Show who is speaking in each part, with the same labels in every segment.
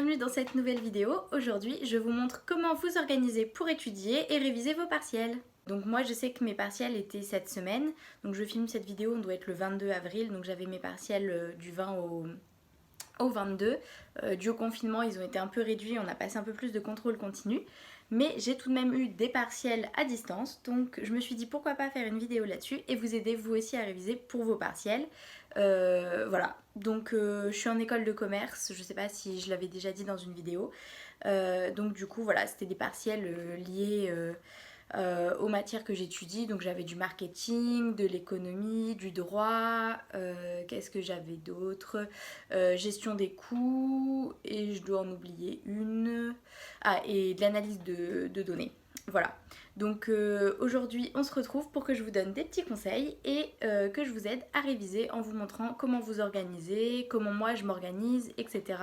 Speaker 1: bienvenue dans cette nouvelle vidéo. Aujourd'hui, je vous montre comment vous organiser pour étudier et réviser vos partiels. Donc moi, je sais que mes partiels étaient cette semaine, donc je filme cette vidéo, on doit être le 22 avril, donc j'avais mes partiels du 20 au 22. Dû au confinement, ils ont été un peu réduits, on a passé un peu plus de contrôle continu. Mais j'ai tout de même eu des partiels à distance, donc je me suis dit pourquoi pas faire une vidéo là-dessus et vous aider vous aussi à réviser pour vos partiels. Voilà, donc je suis en école de commerce, je sais pas si je l'avais déjà dit dans une vidéo. Donc du coup voilà, c'était des partiels liés aux matières que j'étudie. Donc j'avais du marketing, de l'économie, du droit, qu'est-ce que j'avais d'autre, gestion des coûts, et je dois en oublier une. Ah, et de l'analyse de données. Voilà. Donc aujourd'hui on se retrouve pour que je vous donne des petits conseils et que je vous aide à réviser en vous montrant comment vous organiser, comment moi je m'organise, etc.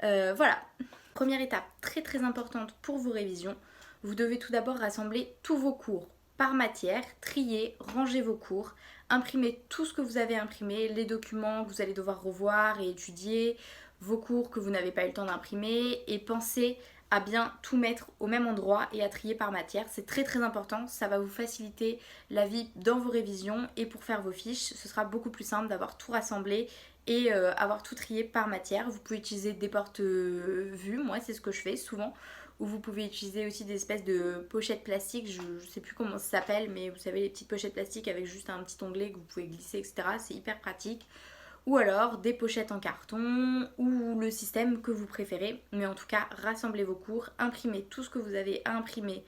Speaker 1: Voilà. Première étape très très importante pour vos révisions, vous devez tout d'abord rassembler tous vos cours par matière, trier, ranger vos cours, imprimer tout ce que vous avez imprimé, les documents que vous allez devoir revoir et étudier, vos cours que vous n'avez pas eu le temps d'imprimer, et pensez à bien tout mettre au même endroit et à trier par matière. C'est très très important, ça va vous faciliter la vie dans vos révisions, et pour faire vos fiches, ce sera beaucoup plus simple d'avoir tout rassemblé et avoir tout trié par matière. Vous pouvez utiliser des porte-vues, moi c'est ce que je fais souvent, ou vous pouvez utiliser aussi des espèces de pochettes plastiques, je sais plus comment ça s'appelle, mais vous savez les petites pochettes plastiques avec juste un petit onglet que vous pouvez glisser, etc. C'est hyper pratique. Ou alors des pochettes en carton, ou le système que vous préférez. Mais en tout cas, rassemblez vos cours, imprimez tout ce que vous avez à imprimer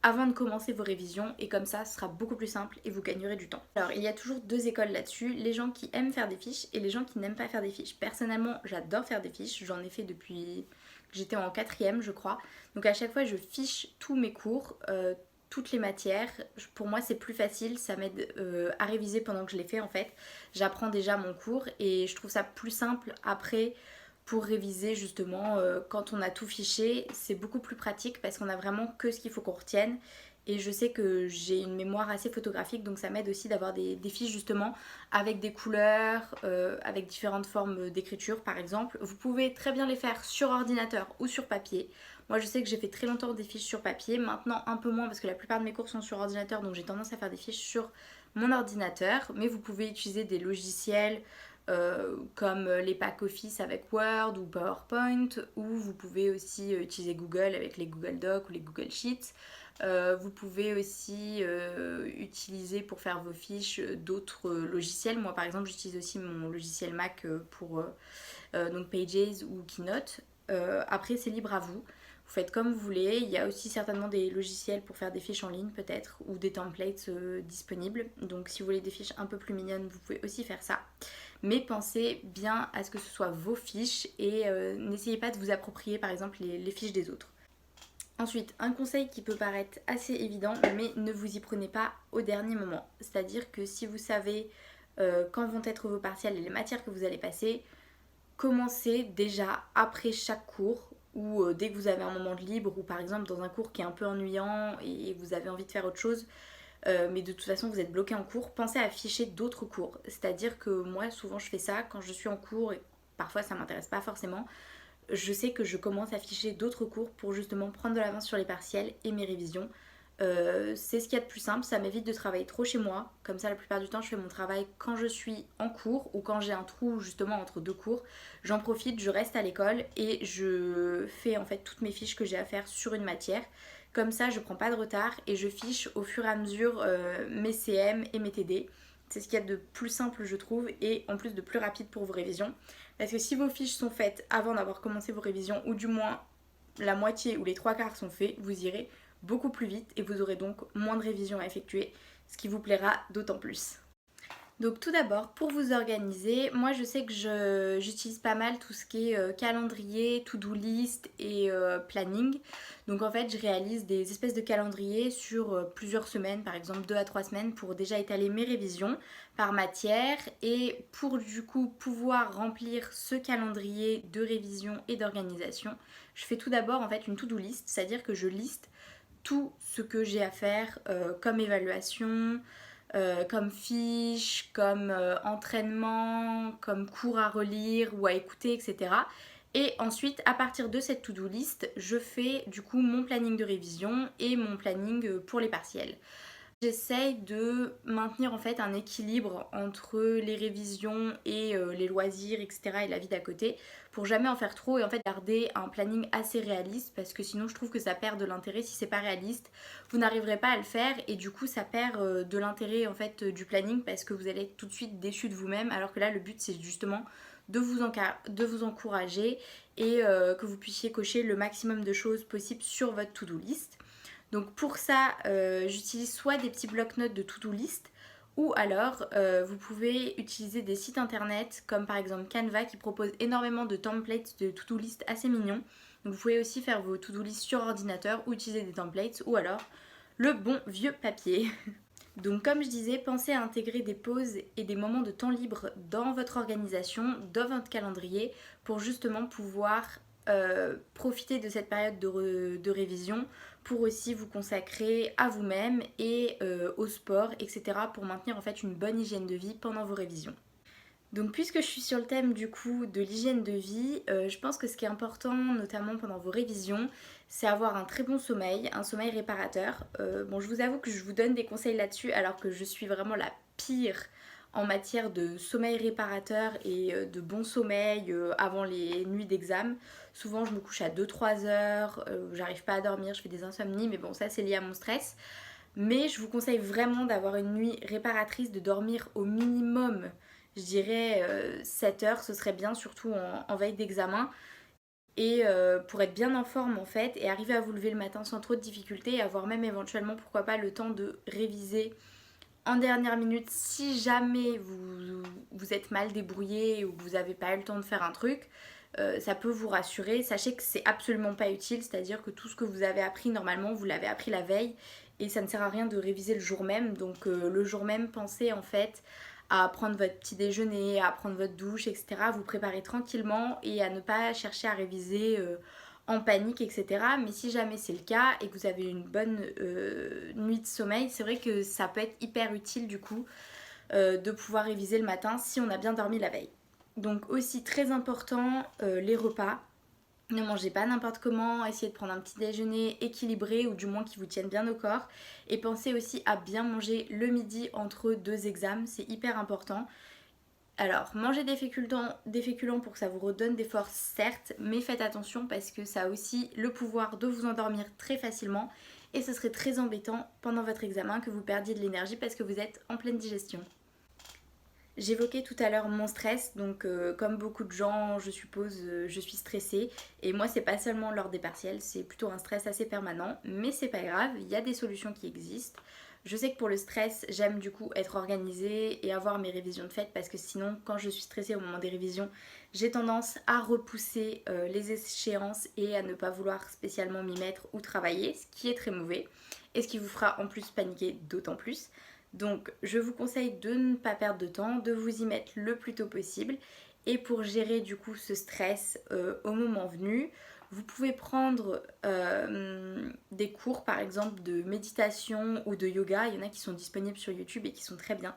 Speaker 1: avant de commencer vos révisions, et comme ça ce sera beaucoup plus simple et vous gagnerez du temps. Alors il y a toujours deux écoles là-dessus, les gens qui aiment faire des fiches et les gens qui n'aiment pas faire des fiches. Personnellement j'adore faire des fiches, j'en ai fait depuis que j'étais en 4ème je crois, donc à chaque fois je fiche tous mes cours, toutes les matières. Pour moi c'est plus facile, ça m'aide à réviser pendant que je les fais en fait. J'apprends déjà mon cours et je trouve ça plus simple après pour réviser justement quand on a tout fiché. C'est beaucoup plus pratique parce qu'on a vraiment que ce qu'il faut qu'on retienne. Et je sais que j'ai une mémoire assez photographique, donc ça m'aide aussi d'avoir des fiches justement avec des couleurs, avec différentes formes d'écriture par exemple. Vous pouvez très bien les faire sur ordinateur ou sur papier. Moi je sais que j'ai fait très longtemps des fiches sur papier, maintenant un peu moins parce que la plupart de mes cours sont sur ordinateur, donc j'ai tendance à faire des fiches sur mon ordinateur. Mais vous pouvez utiliser des logiciels comme les packs Office avec Word ou PowerPoint, ou vous pouvez aussi utiliser Google avec les Google Docs ou les Google Sheets. Vous pouvez aussi utiliser pour faire vos fiches d'autres logiciels. Moi par exemple j'utilise aussi mon logiciel Mac pour donc Pages ou Keynote. Après c'est libre à vous. Vous faites comme vous voulez. Il y a aussi certainement des logiciels pour faire des fiches en ligne peut-être, ou des templates disponibles. Donc si vous voulez des fiches un peu plus mignonnes, vous pouvez aussi faire ça. Mais pensez bien à ce que ce soit vos fiches et n'essayez pas de vous approprier par exemple les fiches des autres. Ensuite, un conseil qui peut paraître assez évident, mais ne vous y prenez pas au dernier moment. C'est-à-dire que si vous savez quand vont être vos partiels et les matières que vous allez passer, commencez déjà après chaque cours, ou dès que vous avez un moment de libre, ou par exemple dans un cours qui est un peu ennuyant et vous avez envie de faire autre chose, mais de toute façon vous êtes bloqué en cours, pensez à afficher d'autres cours. C'est-à-dire que moi souvent je fais ça quand je suis en cours, et parfois ça m'intéresse pas forcément. Je sais que je commence à afficher d'autres cours pour justement prendre de l'avance sur les partiels et mes révisions. C'est ce qu'il y a de plus simple, ça m'évite de travailler trop chez moi. Comme ça la plupart du temps je fais mon travail quand je suis en cours, ou quand j'ai un trou justement entre deux cours. J'en profite, je reste à l'école et je fais en fait toutes mes fiches que j'ai à faire sur une matière. Comme ça je prends pas de retard et je fiche au fur et à mesure mes CM et mes TD. C'est ce qu'il y a de plus simple je trouve, et en plus de plus rapide pour vos révisions. Parce que si vos fiches sont faites avant d'avoir commencé vos révisions, ou du moins la moitié ou les trois quarts sont faits, vous irez beaucoup plus vite et vous aurez donc moins de révisions à effectuer, ce qui vous plaira d'autant plus. Donc tout d'abord, pour vous organiser, moi je sais que j'utilise pas mal tout ce qui est calendrier, to-do list et planning. Donc en fait je réalise des espèces de calendriers sur plusieurs semaines, par exemple 2 à 3 semaines, pour déjà étaler mes révisions par matière. Et pour du coup pouvoir remplir ce calendrier de révision et d'organisation, je fais tout d'abord en fait une to-do list, c'est-à-dire que je liste tout ce que j'ai à faire comme évaluation, comme fiche, comme entraînement, comme cours à relire ou à écouter, etc. Et ensuite, à partir de cette to-do list, je fais du coup mon planning de révision et mon planning pour les partiels. J'essaye de maintenir en fait un équilibre entre les révisions et les loisirs, etc. et la vie d'à côté pour jamais en faire trop et en fait garder un planning assez réaliste parce que sinon je trouve que ça perd de l'intérêt si c'est pas réaliste. Vous n'arriverez pas à le faire et du coup ça perd de l'intérêt en fait du planning parce que vous allez être tout de suite déçu de vous-même alors que là le but c'est justement de vous encourager et que vous puissiez cocher le maximum de choses possibles sur votre to-do list. Donc pour ça, j'utilise soit des petits blocs-notes de to-do list ou alors vous pouvez utiliser des sites internet comme par exemple Canva qui propose énormément de templates de to-do list assez mignons. Donc vous pouvez aussi faire vos to-do list sur ordinateur ou utiliser des templates ou alors le bon vieux papier. Donc comme je disais, pensez à intégrer des pauses et des moments de temps libre dans votre organisation, dans votre calendrier pour justement pouvoir profiter de cette période de révision pour aussi vous consacrer à vous-même et au sport, etc. pour maintenir en fait une bonne hygiène de vie pendant vos révisions. Donc puisque je suis sur le thème du coup de l'hygiène de vie, je pense que ce qui est important notamment pendant vos révisions, c'est avoir un très bon sommeil, un sommeil réparateur. Bon je vous avoue que je vous donne des conseils là-dessus alors que je suis vraiment la pire en matière de sommeil réparateur et de bon sommeil avant les nuits d'examen. Souvent je me couche à 2-3 heures, j'arrive pas à dormir, je fais des insomnies, mais bon ça c'est lié à mon stress. Mais je vous conseille vraiment d'avoir une nuit réparatrice, de dormir au minimum, je dirais 7 heures, ce serait bien, surtout en veille d'examen. Et pour être bien en forme en fait, et arriver à vous lever le matin sans trop de difficultés, et avoir même éventuellement, pourquoi pas, le temps de réviser en dernière minute si jamais vous êtes mal débrouillé ou que vous n'avez pas eu le temps de faire un truc. Ça peut vous rassurer. Sachez que c'est absolument pas utile, c'est-à-dire que tout ce que vous avez appris normalement, vous l'avez appris la veille et ça ne sert à rien de réviser le jour même. Donc le jour même, pensez en fait à prendre votre petit déjeuner, à prendre votre douche, etc. À vous préparer tranquillement et à ne pas chercher à réviser en panique, etc. Mais si jamais c'est le cas et que vous avez une bonne nuit de sommeil, c'est vrai que ça peut être hyper utile du coup de pouvoir réviser le matin si on a bien dormi la veille. Donc aussi très important, les repas. Ne mangez pas n'importe comment, essayez de prendre un petit déjeuner équilibré ou du moins qui vous tienne bien au corps. Et pensez aussi à bien manger le midi entre deux examens, c'est hyper important. Alors, mangez des féculents pour que ça vous redonne des forces, certes, mais faites attention parce que ça a aussi le pouvoir de vous endormir très facilement et ce serait très embêtant pendant votre examen que vous perdiez de l'énergie parce que vous êtes en pleine digestion. J'évoquais tout à l'heure mon stress, donc comme beaucoup de gens, je suppose, je suis stressée. Et moi, c'est pas seulement lors des partiels, c'est plutôt un stress assez permanent, mais c'est pas grave, il y a des solutions qui existent. Je sais que pour le stress, j'aime du coup être organisée et avoir mes révisions de fête parce que sinon, quand je suis stressée au moment des révisions, j'ai tendance à repousser les échéances et à ne pas vouloir spécialement m'y mettre ou travailler, ce qui est très mauvais et ce qui vous fera en plus paniquer d'autant plus. Donc je vous conseille de ne pas perdre de temps, de vous y mettre le plus tôt possible. Et pour gérer du coup ce stress au moment venu, vous pouvez prendre des cours par exemple de méditation ou de yoga. Il y en a qui sont disponibles sur YouTube et qui sont très bien.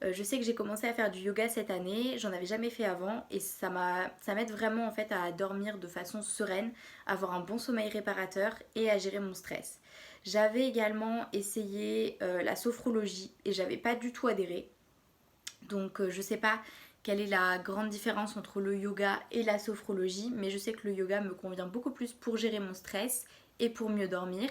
Speaker 1: Je sais que j'ai commencé à faire du yoga cette année, j'en avais jamais fait avant et ça m'aide vraiment en fait à dormir de façon sereine, à avoir un bon sommeil réparateur et à gérer mon stress. J'avais également essayé la sophrologie et j'avais pas du tout adhéré. Donc je sais pas quelle est la grande différence entre le yoga et la sophrologie, mais je sais que le yoga me convient beaucoup plus pour gérer mon stress et pour mieux dormir.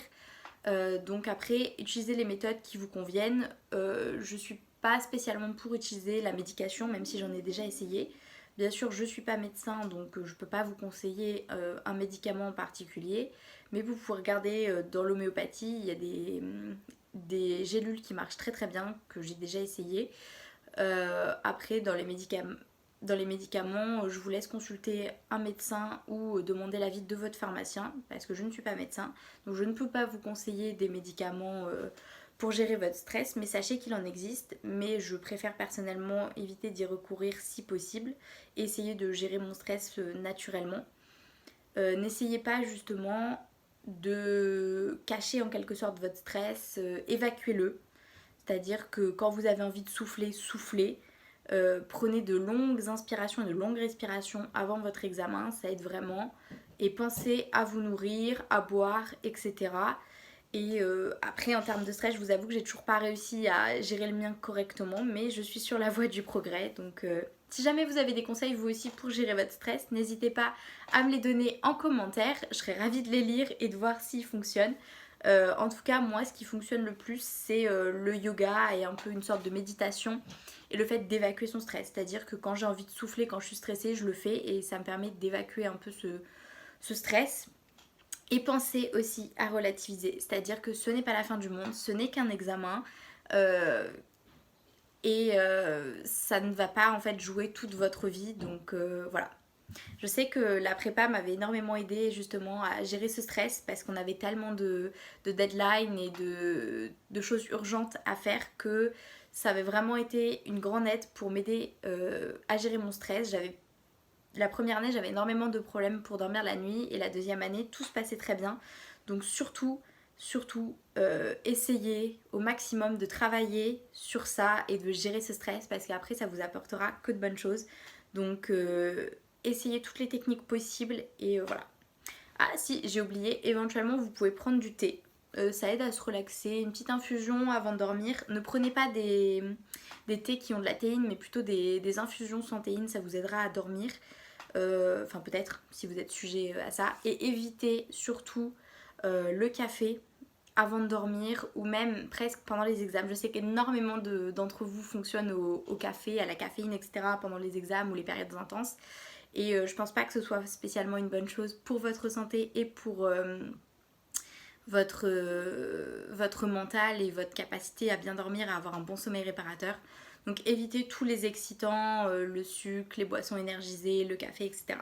Speaker 1: Donc après, utilisez les méthodes qui vous conviennent. Je suis pas spécialement pour utiliser la médication, même si j'en ai déjà essayé. Bien sûr, je suis pas médecin, donc je peux pas vous conseiller un médicament en particulier. Mais vous pouvez regarder dans l'homéopathie, il y a des gélules qui marchent très très bien, que j'ai déjà essayé. Après, dans les médicaments, je vous laisse consulter un médecin ou demander l'avis de votre pharmacien parce que je ne suis pas médecin. Donc je ne peux pas vous conseiller des médicaments pour gérer votre stress, mais sachez qu'il en existe. Mais je préfère personnellement éviter d'y recourir si possible et essayer de gérer mon stress naturellement. N'essayez pas justement de cacher en quelque sorte votre stress, évacuez-le. C'est-à-dire que quand vous avez envie de souffler, soufflez. Prenez de longues inspirations et de longues respirations avant votre examen, ça aide vraiment. Et pensez à vous nourrir, à boire, etc. Et après, en termes de stress, je vous avoue que j'ai toujours pas réussi à gérer le mien correctement, mais je suis sur la voie du progrès. Donc, si jamais vous avez des conseils vous aussi pour gérer votre stress, n'hésitez pas à me les donner en commentaire. Je serais ravie de les lire et de voir s'ils fonctionnent. En tout cas, moi, ce qui fonctionne le plus, c'est le yoga et un peu une sorte de méditation et le fait d'évacuer son stress. C'est-à-dire que quand j'ai envie de souffler, quand je suis stressée, je le fais et ça me permet d'évacuer un peu ce stress. Et pensez aussi à relativiser, c'est-à-dire que ce n'est pas la fin du monde, ce n'est qu'un examen ça ne va pas en fait jouer toute votre vie, donc voilà. Je sais que la prépa m'avait énormément aidé justement à gérer ce stress parce qu'on avait tellement de deadlines et de choses urgentes à faire que ça avait vraiment été une grande aide pour m'aider à gérer mon stress. La première année, j'avais énormément de problèmes pour dormir la nuit et la deuxième année, tout se passait très bien. Donc surtout, essayez au maximum de travailler sur ça et de gérer ce stress parce qu'après, ça vous apportera que de bonnes choses. Donc essayez toutes les techniques possibles et voilà. Ah si, j'ai oublié, éventuellement, vous pouvez prendre du thé. Ça aide à se relaxer, une petite infusion avant de dormir. Ne prenez pas des thés qui ont de la théine, mais plutôt des infusions sans théine, ça vous aidera à dormir. Enfin peut-être si vous êtes sujet à ça. Et évitez surtout le café avant de dormir ou même presque pendant les examens. Je sais qu'énormément d'entre vous fonctionnent au café, à la caféine, etc. pendant les examens ou les périodes intenses. Et je pense pas que ce soit spécialement une bonne chose pour votre santé et pour votre mental et votre capacité à bien dormir, à avoir un bon sommeil réparateur. Donc évitez tous les excitants, le sucre, les boissons énergisées, le café, etc.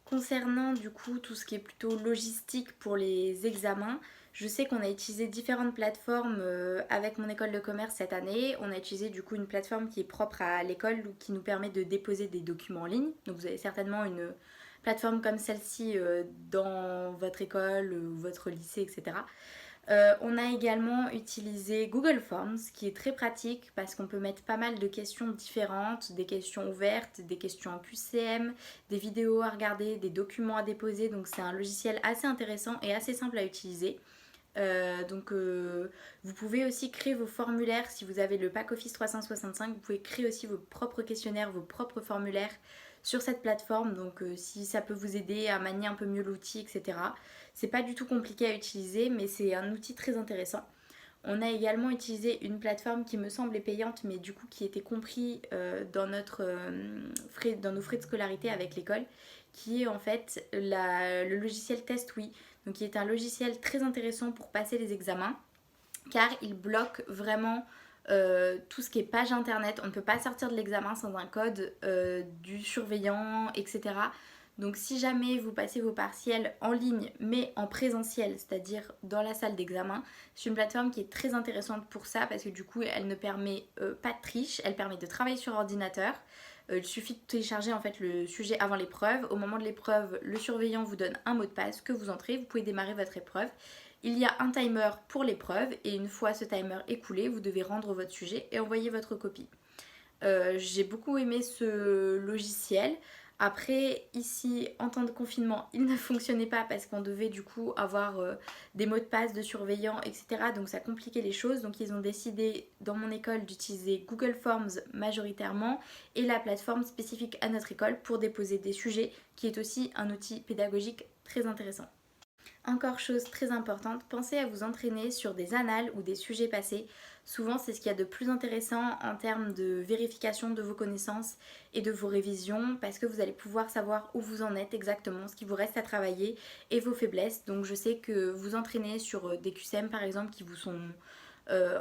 Speaker 1: Concernant du coup tout ce qui est plutôt logistique pour les examens, je sais qu'on a utilisé différentes plateformes avec mon école de commerce cette année. On a utilisé du coup une plateforme qui est propre à l'école qui nous permet de déposer des documents en ligne. Donc vous avez certainement une plateforme comme celle-ci dans votre école ou votre lycée, etc. On a également utilisé Google Forms, qui est très pratique parce qu'on peut mettre pas mal de questions différentes, des questions ouvertes, des questions en QCM, des vidéos à regarder, des documents à déposer. Donc c'est un logiciel assez intéressant et assez simple à utiliser. Vous pouvez aussi créer vos formulaires si vous avez le pack Office 365. Vous pouvez créer aussi vos propres questionnaires, vos propres formulaires sur cette plateforme. Donc si ça peut vous aider à manier un peu mieux l'outil, etc. C'est pas du tout compliqué à utiliser, mais c'est un outil très intéressant. On a également utilisé une plateforme qui me semblait payante, mais du coup qui était compris dans nos frais de scolarité avec l'école, qui est en fait le logiciel TestWe, donc qui est un logiciel très intéressant pour passer les examens, car il bloque vraiment tout ce qui est page internet. On ne peut pas sortir de l'examen sans un code du surveillant, etc. Donc si jamais vous passez vos partiels en ligne mais en présentiel, c'est-à-dire dans la salle d'examen, c'est une plateforme qui est très intéressante pour ça parce que du coup elle ne permet pas de triche, elle permet de travailler sur ordinateur. Il suffit de télécharger en fait le sujet avant l'épreuve. Au moment de l'épreuve, le surveillant vous donne un mot de passe que vous entrez, vous pouvez démarrer votre épreuve. Il y a un timer pour l'épreuve et une fois ce timer écoulé, vous devez rendre votre sujet et envoyer votre copie. J'ai beaucoup aimé ce logiciel. Après, ici, en temps de confinement, il ne fonctionnait pas parce qu'on devait du coup avoir des mots de passe de surveillants, etc. Donc ça compliquait les choses. Donc ils ont décidé dans mon école d'utiliser Google Forms majoritairement et la plateforme spécifique à notre école pour déposer des sujets, qui est aussi un outil pédagogique très intéressant. Encore chose très importante, pensez à vous entraîner sur des annales ou des sujets passés. Souvent c'est ce qu'il y a de plus intéressant en termes de vérification de vos connaissances et de vos révisions parce que vous allez pouvoir savoir où vous en êtes exactement, ce qui vous reste à travailler et vos faiblesses. Donc je sais que vous entraînez sur des QCM par exemple qui vous sont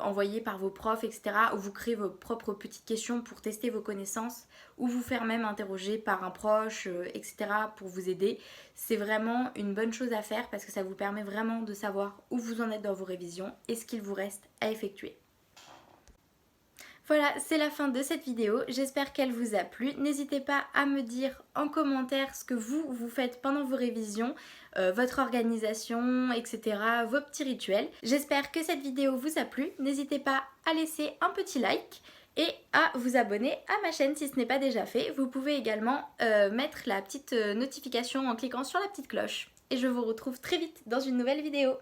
Speaker 1: envoyés par vos profs, etc. Ou vous créez vos propres petites questions pour tester vos connaissances ou vous faire même interroger par un proche, etc. pour vous aider. C'est vraiment une bonne chose à faire parce que ça vous permet vraiment de savoir où vous en êtes dans vos révisions et ce qu'il vous reste à effectuer. Voilà, c'est la fin de cette vidéo. J'espère qu'elle vous a plu. N'hésitez pas à me dire en commentaire ce que vous faites pendant vos révisions, votre organisation, etc., vos petits rituels. J'espère que cette vidéo vous a plu. N'hésitez pas à laisser un petit like et à vous abonner à ma chaîne si ce n'est pas déjà fait. Vous pouvez également mettre la petite notification en cliquant sur la petite cloche. Et je vous retrouve très vite dans une nouvelle vidéo.